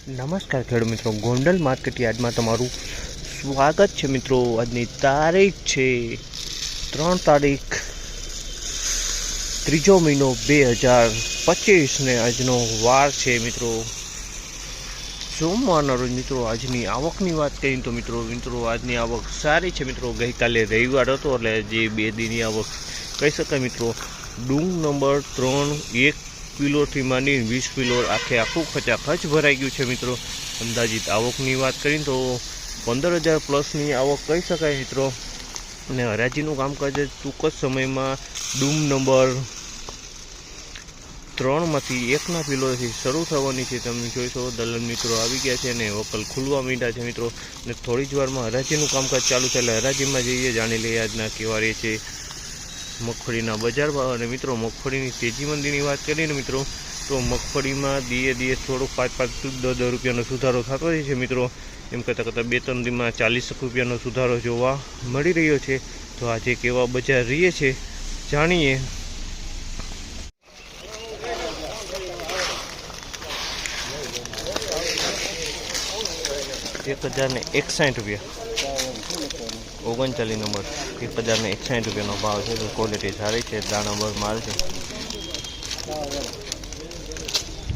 નમસ્કાર ખેડૂત મિત્રો, ગોંડલ માર્કેટ યાર્ડમાં તમારું સ્વાગત છે મિત્રો। આજની તારીખ છે 3 તારીખ 3 મહિનો 2025 ને આજનો વાર છે મિત્રો સોમવારના રોજ। મિત્રો આજની આવકની વાત કરીએ તો મિત્રો આજની આવક સારી છે મિત્રો। ગઈકાલે રવિવાર હતો એટલે જે 2 દિનની આવક કહી શકાય મિત્રો। ડુંગ નંબર 3 1 કિલોથી માંડી 20 કિલો આખું ખચાખચ ભરાઈ ગયું છે મિત્રો। અંદાજિત આવકની વાત કરીએ તો 15,000 પ્લસની આવક કહી શકાય મિત્રો। અને હરાજીનું કામકાજ ટૂંક જ સમયમાં ડૂમ નંબર 3માંથી 1ના કિલોથી શરૂ થવાની છે। તમે જોઈશો દલાલ મિત્રો આવી ગયા છે અને વકલ ખુલવા માંડ્યા છે મિત્રો। અને થોડી જ વારમાં હરાજીનું કામકાજ ચાલુ થાય એટલે હરાજીમાં જઈએ જાણી લઈએ આજના કેવા રહે છે મગફળીના બજાર ભાવ। અને મિત્રો મગફળીની તેજી મંદીની વાત કરીએ ને મિત્રો તો મગફળીમાં દીએ થોડોક 5-10 રૂપિયાનો સુધારો થતો હોય છે મિત્રો। એમ કરતાં 2-3 દીમાં 40 રૂપિયાનો સુધારો જોવા મળી રહ્યો છે। તો આજે કેવા બજાર રહે છે જાણીએ। 1,061 રૂપિયા 39 નંબર 1,061 રૂપિયાનો ભાવ છે। તો ક્વોલિટી સારી છે, દાણાબર માલ છે।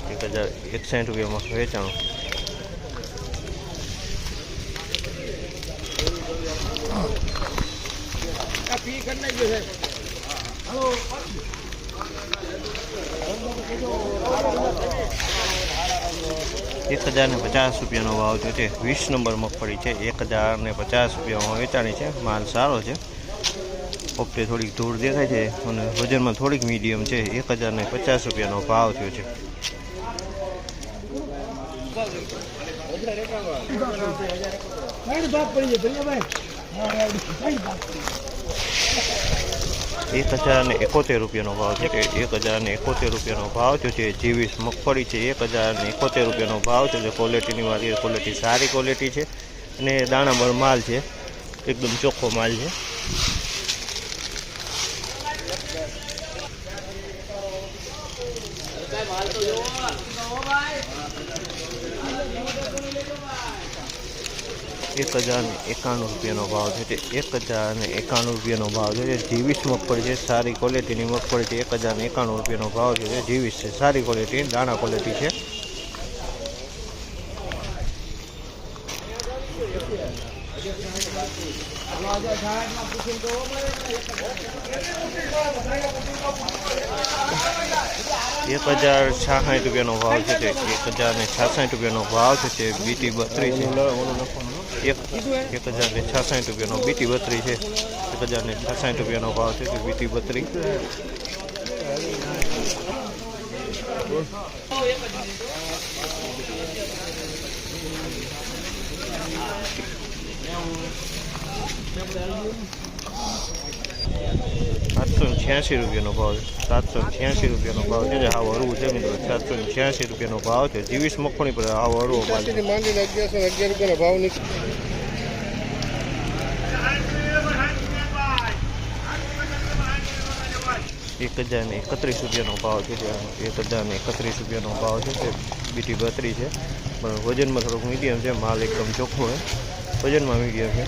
1,061 રૂપિયામાં વેચાણું। ₹1,050 રૂપિયાનો ભાવ છે। 20 નંબર મગફળી છે, 1,050 રૂપિયામાં વેચાણી છે। માલ સારો છે, પોપટે થોડીક ધૂળ દેખાય છે અને વજનમાં થોડીક મીડિયમ છે। 1,050 રૂપિયાનો ભાવ થયો છે। 1,071 રૂપિયાનો ભાવ છે। 1,071 રૂપિયાનો ભાવ થયો છે। 20 મગફળી છે, 1,071 રૂપિયાનો ભાવ છે। ક્વોલિટીની વાત કરીએ ક્વોલિટી સારી ક્વોલિટી છે અને દાણાબર માલ છે, એકદમ ચોખ્ખો માલ છે। ₹1,091 રૂપિયાનો ભાવ છે। 1,091 રૂપિયાનો ભાવ છે। 20 મગફળી છે, સારી ક્વોલિટીની મગફળી છે। 1,091 રૂપિયાનો ભાવ છે। 20 છે, સારી ક્વોલિટી દાણા ક્વોલિટી છે। ₹1,066 રૂપિયાનો ભાવ છે। 1,066 રૂપિયાનો ભાવ છે। બીટી 32 છે। 1,066 રૂપિયાનો બીટી 32 છે। 1,066 રૂપિયાનો ભાવ છે। બીટી 32 786 રૂપિયાનો ભાવ છે। 786 રૂપિયાનો ભાવ છે। હાવ હળવું છે મિત્રો। 786 રૂપિયાનો ભાવ છે। 20 મગફળી પર હાવ હળવો ભાવ છે। 1111 રૂપિયાનો ભાવ નીકળે। 1,031 રૂપિયાનો ભાવ છે। 1,031 રૂપિયાનો ભાવ છે। બીટી 32 છે, પણ વજનમાં થોડુંક મીડિયમ છે। માલ એકદમ ચોખ્ખો છે, વજનમાં મીડિયમ છે।